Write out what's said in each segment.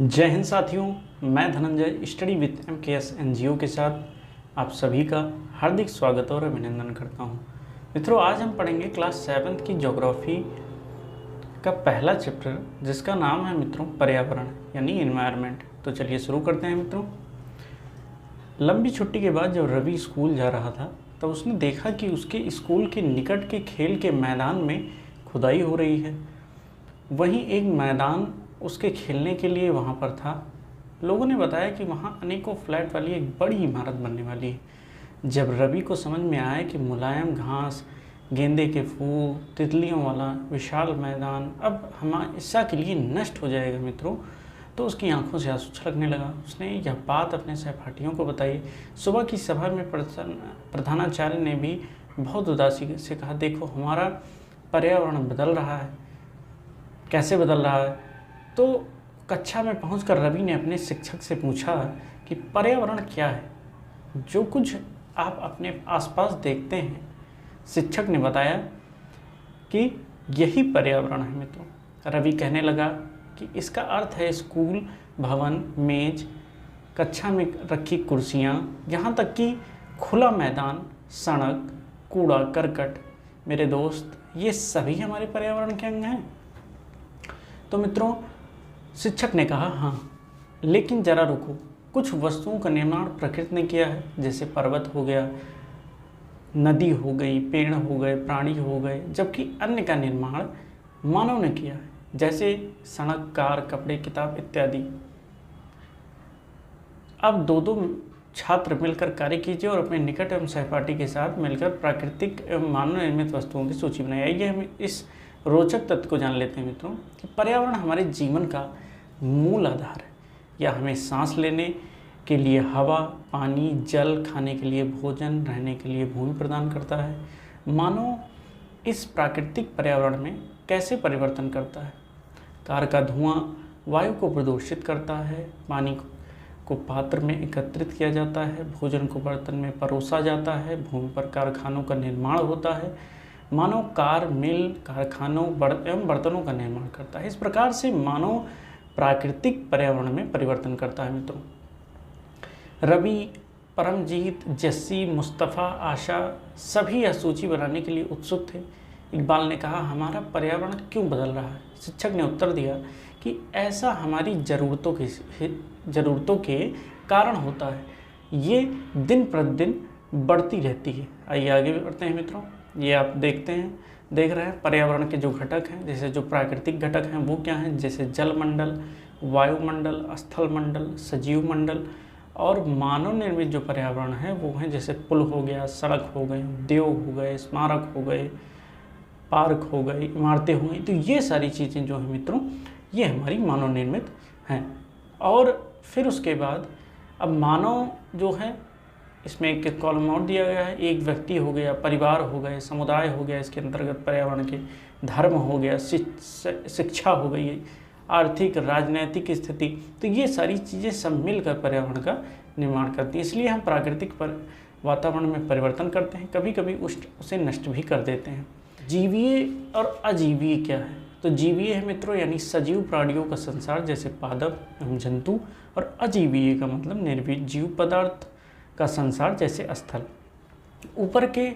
जय हिंद साथियों, मैं Dhananjay study with MKS NGO के साथ आप सभी का हार्दिक स्वागत और अभिनंदन करता हूं। मित्रों, आज हम पढ़ेंगे क्लास 7 की ज्योग्राफी का पहला चैप्टर, जिसका नाम है मित्रों पर्यावरण यानी इन्वायरमेंट। तो चलिए शुरू करते हैं मित्रों। लंबी छुट्टी के बाद जब रवि स्कूल जा रहा था तब उसने देखा कि उसके स्कूल के निकट के खेल के मैदान में खुदाई हो रही है। वहीं एक मैदान उसके खेलने के लिए वहाँ पर था। लोगों ने बताया कि वहाँ अनेकों फ्लैट वाली एक बड़ी इमारत बनने वाली है। जब रवि को समझ में आया कि मुलायम घास, गेंदे के फूल, तितलियों वाला विशाल मैदान अब हमेशा के लिए नष्ट हो जाएगा मित्रों, तो उसकी आंखों से आंसू छलकने लगा। उसने यह बात अपने सहपाठियों को बताई। सुबह की सभा में प्रधानाचार्य ने भी बहुत उदासी से कहा, देखो हमारा पर्यावरण बदल रहा है। कैसे बदल रहा है? तो कक्षा में पहुंचकर रवि ने अपने शिक्षक से पूछा कि पर्यावरण क्या है, जो कुछ आप अपने आसपास देखते हैं। शिक्षक ने बताया कि यही पर्यावरण है मित्रों। रवि कहने लगा कि इसका अर्थ है स्कूल, भवन, मेज, कक्षा में रखी कुर्सियाँ, यहाँ तक कि खुला मैदान, सड़क, कूड़ा करकट। मेरे दोस्त, ये सभी हमारे पर्यावरण के अंग हैं। तो मित्रों, शिक्षक ने कहा, हाँ, लेकिन जरा रुको, कुछ वस्तुओं का निर्माण प्रकृति ने किया है, जैसे पर्वत हो गया, नदी हो गई, पेड़ हो गए, प्राणी हो गए, जबकि अन्य का निर्माण मानव ने किया है, जैसे सड़क, कार, कपड़े, किताब इत्यादि। अब दो छात्र मिलकर कार्य कीजिए और अपने निकट एवं सहपाठी के साथ मिलकर प्राकृतिक एवं मानव निर्मित वस्तुओं की सूची बनाइए। आइए हम इस रोचक तथ्य को जान लेते हैं मित्रों कि पर्यावरण हमारे जीवन का मूल आधार है। यह हमें सांस लेने के लिए हवा, पानी, जल, खाने के लिए भोजन, रहने के लिए भूमि प्रदान करता है। मानव इस प्राकृतिक पर्यावरण में कैसे परिवर्तन करता है? कार का धुआं वायु को प्रदूषित करता है, पानी को पात्र में एकत्रित किया जाता है, भोजन को बर्तन में परोसा जाता है, भूमि पर कारखानों का निर्माण होता है। मानव कार, मिल, कारखानों एवं बर्तनों का निर्माण करता है। इस प्रकार से मानव प्राकृतिक पर्यावरण में परिवर्तन करता है मित्रों। रवि, परमजीत, जस्सी, मुस्तफ़ा, आशा सभी यह सूची बनाने के लिए उत्सुक थे। इकबाल ने कहा, हमारा पर्यावरण क्यों बदल रहा है? शिक्षक ने उत्तर दिया कि ऐसा हमारी ज़रूरतों के कारण होता है। ये दिन प्रतिदिन बढ़ती रहती है। आइए आगे बढ़ते हैं मित्रों। ये आप देख रहे हैं पर्यावरण के जो घटक हैं, जैसे जो प्राकृतिक घटक हैं वो क्या हैं, जैसे जलमंडल, वायुमंडल, स्थल मंडल, सजीव मंडल। और मानव निर्मित जो पर्यावरण है वो हैं जैसे पुल हो गया, सड़क हो गए, उद्योग हो गए, स्मारक हो गए, पार्क हो गए, इमारतें हो गई। तो ये सारी चीज़ें जो हैं मित्रों, ये हमारी मानव निर्मित हैं। और फिर उसके बाद अब मानव जो है, इसमें एक कॉलम और दिया गया है। एक व्यक्ति हो गया, परिवार हो गए, समुदाय हो गया, इसके अंतर्गत पर्यावरण के धर्म हो गया, शिक्षा हो गई, आर्थिक राजनैतिक स्थिति। तो ये सारी चीज़ें सब मिलकर पर्यावरण का निर्माण करती हैं। इसलिए हम प्राकृतिक वातावरण में परिवर्तन करते हैं, कभी कभी उसे नष्ट भी कर देते हैं। जीवीय और अजीवीय क्या है? तो जीवीय है मित्रों यानी सजीव प्राणियों का संसार, जैसे पादप एवं जंतु। और अजीवीय का मतलब निर्जीव पदार्थ का संसार, जैसे स्थल। ऊपर के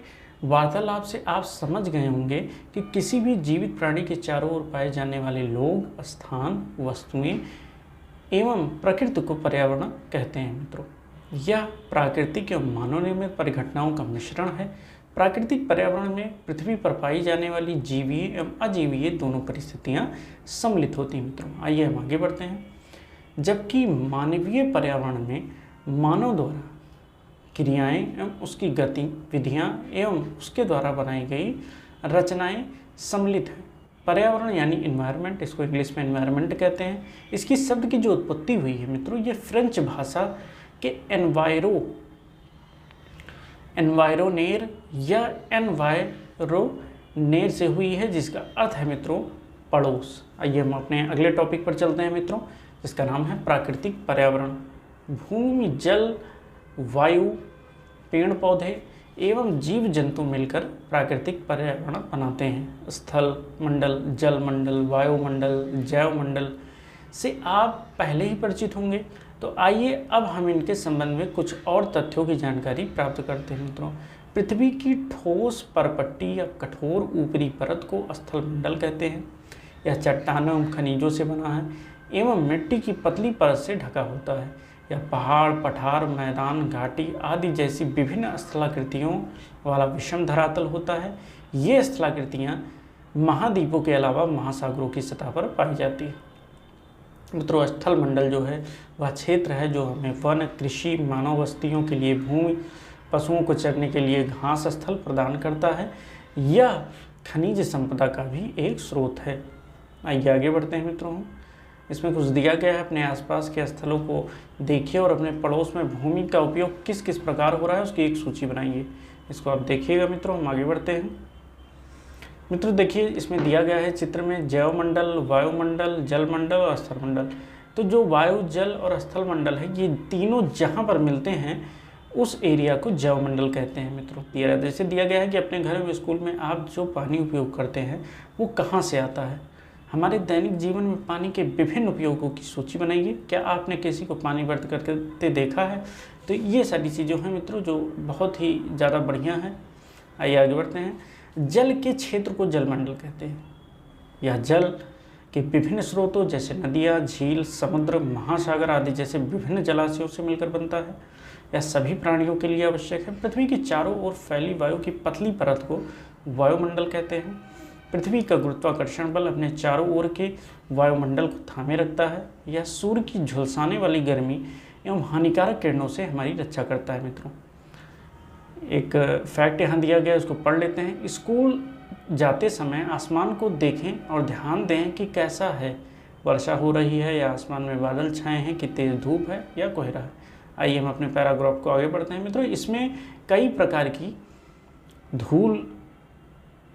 वार्तालाप से आप समझ गए होंगे कि किसी भी जीवित प्राणी के चारों ओर पाए जाने वाले लोग, स्थान, वस्तुएं एवं प्रकृति को पर्यावरण कहते हैं मित्रों। यह प्राकृतिक एवं मानव निर्मित परिघटनाओं का मिश्रण है। प्राकृतिक पर्यावरण में पृथ्वी पर पाई जाने वाली जीवीय एवं अजीवीय दोनों परिस्थितियां सम्मिलित होती हैं मित्रों। आइए हम आगे बढ़ते हैं। जबकि मानवीय पर्यावरण में मानव द्वारा क्रियाएं एवं उसकी गतिविधियां एवं उसके द्वारा बनाई गई रचनाएं सम्मिलित हैं। पर्यावरण यानी इन्वायरमेंट, इसको इंग्लिश में एनवायरनमेंट कहते हैं। इसकी शब्द की जो उत्पत्ति हुई है मित्रों, ये फ्रेंच भाषा के एनवायरोनेर या एनवायरोनेर से हुई है, जिसका अर्थ है मित्रों पड़ोस। आइए हम अपने अगले टॉपिक पर चलते हैं मित्रों, जिसका नाम है प्राकृतिक पर्यावरण। भूमि, जल, वायु, पेड़ पौधे एवं जीव जंतु मिलकर प्राकृतिक पर्यावरण बनाते हैं। स्थल मंडल, जल मंडल, वायुमंडल, जैव मंडल से आप पहले ही परिचित होंगे। तो आइए अब हम इनके संबंध में कुछ और तथ्यों की जानकारी प्राप्त करते हैं मित्रों। पृथ्वी की ठोस परपट्टी या कठोर ऊपरी परत को स्थलमंडल कहते हैं। यह चट्टानों एवं खनिजों से बना है एवं मिट्टी की पतली परत से ढका होता है। यह पहाड़, पठार, मैदान, घाटी आदि जैसी विभिन्न स्थलाकृतियों वाला विषम धरातल होता है। ये स्थलाकृतियाँ महाद्वीपों के अलावा महासागरों की सतह पर पाई जाती है। मित्रों, स्थल मंडल जो है वह क्षेत्र है जो हमें वन, कृषि, मानव बस्तियों के लिए भूमि, पशुओं को चरने के लिए घास स्थल प्रदान करता है। यह खनिज संपदा का भी एक स्रोत है। आइए आगे बढ़ते हैं मित्रों। इसमें कुछ दिया गया है, अपने आसपास के स्थलों को देखिए और अपने पड़ोस में भूमि का उपयोग किस किस प्रकार हो रहा है उसकी एक सूची बनाइए। इसको आप देखिएगा मित्रों। हम आगे बढ़ते हैं। मित्रों देखिए, इसमें दिया गया है चित्र में जैवमंडल, वायुमंडल, जलमंडल और स्थलमंडल। तो जो वायु, जल और स्थलमंडल है, ये तीनों जहाँ पर मिलते हैं उस एरिया को जैवमंडल कहते हैं मित्रों। जैसे दिया गया है कि अपने घर में, स्कूल में आप जो पानी उपयोग करते हैं वो कहाँ से आता है। हमारे दैनिक जीवन में पानी के विभिन्न उपयोगों की सूची बनाइए। क्या आपने किसी को पानी व्रत करते देखा है? तो ये सारी चीज़ें हैं मित्रों जो बहुत ही ज़्यादा बढ़िया हैं। आइए आगे बढ़ते हैं। जल के क्षेत्र को जलमंडल कहते हैं। यह जल के विभिन्न स्रोतों जैसे नदियाँ, झील, समुद्र, महासागर आदि जैसे विभिन्न जलाशयों से मिलकर बनता है। यह सभी प्राणियों के लिए आवश्यक है। पृथ्वी के चारों ओर फैली वायु की पतली परत को वायुमंडल कहते हैं। पृथ्वी का गुरुत्वाकर्षण बल अपने चारों ओर के वायुमंडल को थामे रखता है। यह सूर्य की झुलसाने वाली गर्मी एवं हानिकारक किरणों से हमारी रक्षा करता है मित्रों। एक फैक्ट यहाँ दिया गया है, उसको पढ़ लेते हैं। स्कूल जाते समय आसमान को देखें और ध्यान दें कि कैसा है, वर्षा हो रही है या आसमान में बादल छाए हैं, कि तेज़ धूप है या कोहरा है। आइए हम अपने पैराग्राफ को आगे बढ़ते हैं मित्रों। इसमें कई प्रकार की धूल,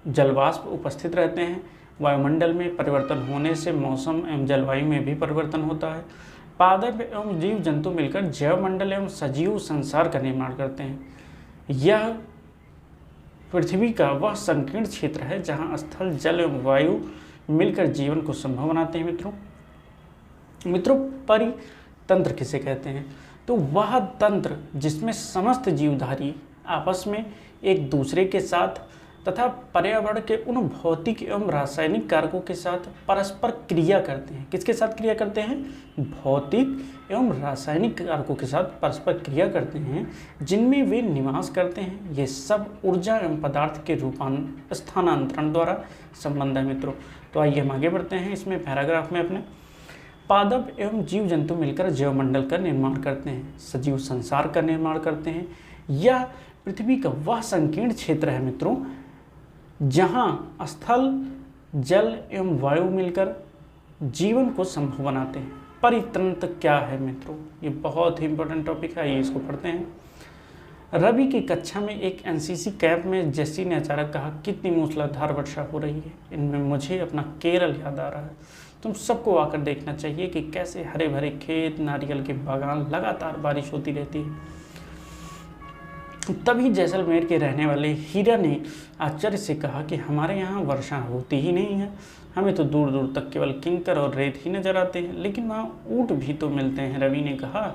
जलवाष्प उपस्थित रहते हैं। वायुमंडल में परिवर्तन होने से मौसम एवं जलवायु में भी परिवर्तन होता है। पादप एवं जीव जंतु मिलकर जैवमंडल एवं सजीव संसार का निर्माण करते हैं। यह पृथ्वी का वह संकीर्ण क्षेत्र है जहां स्थल, जल एवं वायु मिलकर जीवन को संभव बनाते हैं मित्रों। परितंत्र किसे कहते हैं? तो वह तंत्र जिसमें समस्त जीवधारी आपस में एक दूसरे के साथ तथा पर्यावरण के उन भौतिक एवं रासायनिक कारकों के साथ परस्पर क्रिया करते हैं। किसके साथ क्रिया करते हैं? भौतिक एवं रासायनिक कारकों के साथ परस्पर क्रिया करते हैं जिनमें वे निवास करते हैं। ये सब ऊर्जा एवं पदार्थ के स्थानांतरण द्वारा संबंध है मित्रों। तो आइए हम आगे बढ़ते हैं। इसमें पैराग्राफ में अपने पादप एवं जीव जंतु मिलकर जैवमंडल का निर्माण करते हैं, सजीव संसार का निर्माण करते हैं। यह पृथ्वी का वह संकीर्ण क्षेत्र है मित्रों जहाँ स्थल, जल एवं वायु मिलकर जीवन को संभव बनाते हैं। परितंत्र क्या है मित्रों? ये बहुत ही इंपॉर्टेंट टॉपिक है। आइए इसको पढ़ते हैं। रवि की कक्षा में एक एनसीसी कैंप में जेसी ने अचानक कहा, कितनी मूसलाधार वर्षा हो रही है, इनमें मुझे अपना केरल याद आ रहा है। तुम सबको आकर देखना चाहिए कि कैसे हरे भरे खेत, नारियल के बागान, लगातार बारिश होती रहती है। तभी जैसलमेर के रहने वाले हीरा ने आश्चर्य से कहा कि हमारे यहाँ वर्षा होती ही नहीं है, हमें तो दूर दूर तक केवल कंकर और रेत ही नजर आते हैं, लेकिन वहाँ ऊँट भी तो मिलते हैं, रवि ने कहा।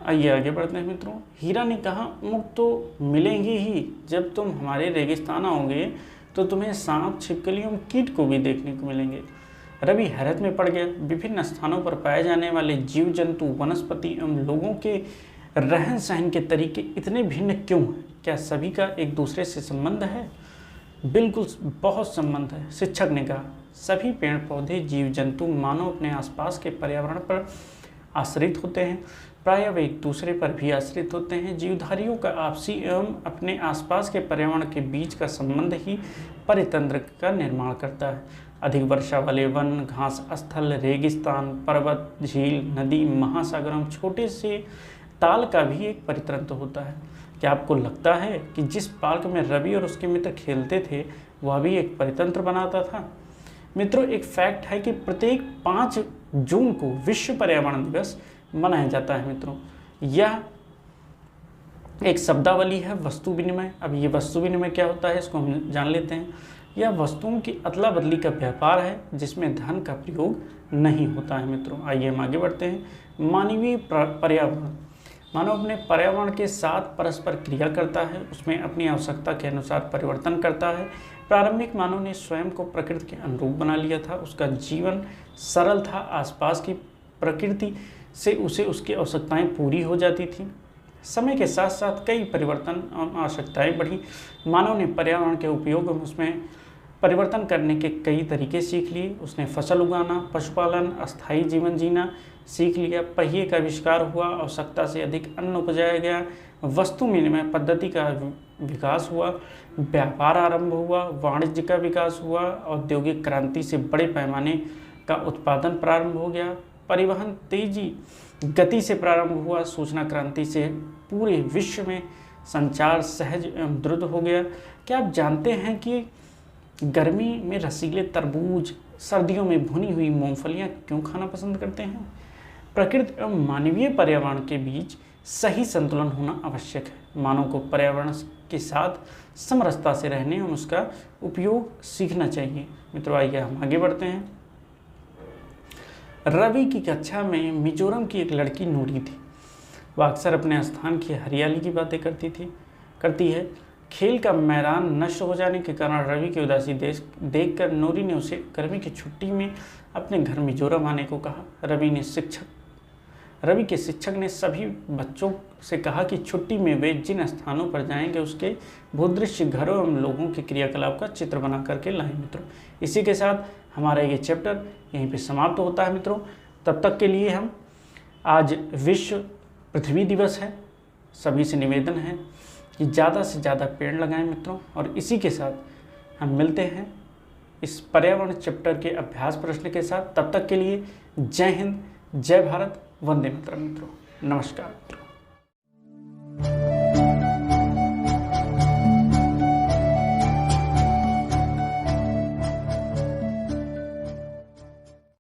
आइए आगे बढ़ते हैं मित्रों। हीरा ने कहा, ऊँट तो मिलेंगे ही, जब तुम हमारे रेगिस्तान आओगे तो तुम्हें सांप, छिपकली एवं कीट को भी देखने को मिलेंगे। रवि हैरत में पड़ गया। विभिन्न स्थानों पर पाए जाने वाले जीव जंतु, वनस्पति एवं लोगों के रहन सहन के तरीके इतने भिन्न क्यों हैं? क्या सभी का एक दूसरे से संबंध है? बिल्कुल, बहुत संबंध है। शिक्षक ने कहा, सभी पेड़ पौधे, जीव जंतु मानव अपने आसपास के पर्यावरण पर आश्रित होते हैं, प्रायः वे एक दूसरे पर भी आश्रित होते हैं। जीवधारियों का आपसी एवं अपने आसपास के पर्यावरण के बीच का संबंध ही परितंत्र का निर्माण करता है। अधिक वर्षा वाले वन, घास स्थल, रेगिस्तान, पर्वत, झील, नदी, महासागर एवं छोटे से ताल का भी एक परितंत्र होता है। क्या आपको लगता है कि जिस पार्क में रवि और उसके मित्र खेलते थे वह भी एक परितंत्र बनाता था? मित्रों, एक फैक्ट है कि प्रत्येक 5 जून को विश्व पर्यावरण दिवस मनाया जाता है मित्रों। यह एक शब्दावली है, वस्तु विनिमय। अब ये वस्तु विनिमय क्या होता है इसको हम जान लेते हैं। यह वस्तुओं की अदला बदली का व्यापार है जिसमें धन का प्रयोग नहीं होता है मित्रों। आइए हम आगे बढ़ते हैं। मानवीय पर्यावरण। मानव अपने पर्यावरण के साथ परस्पर क्रिया करता है, उसमें अपनी आवश्यकता के अनुसार परिवर्तन करता है। प्रारंभिक मानव ने स्वयं को प्रकृति के अनुरूप बना लिया था, उसका जीवन सरल था, आसपास की प्रकृति से उसे उसकी आवश्यकताएं पूरी हो जाती थी। समय के साथ साथ कई परिवर्तन और आवश्यकताएं बढ़ी। मानव ने पर्यावरण के उपयोग में उसमें परिवर्तन करने के कई तरीके सीख लिए। उसने फसल उगाना, पशुपालन, अस्थायी जीवन जीना सीख लिया। पहिए का आविष्कार हुआ, आवश्यकता से अधिक अन्न उपजाया गया। वस्तु विनिमय पद्धति का विकास हुआ, व्यापार आरंभ हुआ, वाणिज्य का विकास हुआ, औद्योगिक क्रांति से बड़े पैमाने का उत्पादन प्रारंभ हो गया। परिवहन तेजी गति से प्रारंभ हुआ, सूचना क्रांति से पूरे विश्व में संचार सहज एवं द्रुत हो गया। क्या आप जानते हैं कि गर्मी में रसीले तरबूज, सर्दियों में भुनी हुई मूंगफलियां क्यों खाना पसंद करते हैं? प्रकृति एवं मानवीय पर्यावरण के बीच सही संतुलन होना आवश्यक है। मानव को पर्यावरण के साथ समरसता से रहने एवं उसका उपयोग सीखना चाहिए। मित्रों आइए हम आगे बढ़ते हैं। रवि की कक्षा में मिजोरम की एक लड़की नूरी थी। वह अक्सर अपने स्थान की हरियाली की बातें करती है। खेल का मैदान नष्ट हो जाने के कारण रवि की उदासी देखकर नूरी ने उसे गर्मी की छुट्टी में अपने घर मिजोरम आने को कहा। रवि के शिक्षक ने सभी बच्चों से कहा कि छुट्टी में वे जिन स्थानों पर जाएंगे उसके भूदृश्य, घरों एवं लोगों के क्रियाकलाप का चित्र बना करके लाएं। मित्रों इसी के साथ हमारा ये चैप्टर यहीं पे समाप्त होता है। मित्रों तब तक के लिए हम आज विश्व पृथ्वी दिवस है, सभी से निवेदन है कि ज़्यादा से ज़्यादा पेड़ लगाएं मित्रों। और इसी के साथ हम मिलते हैं इस पर्यावरण चैप्टर के अभ्यास प्रश्न के साथ। तब तक के लिए जय हिंद, जय भारत, वंदे मातरम मित्रों। नमस्कार मित्रों।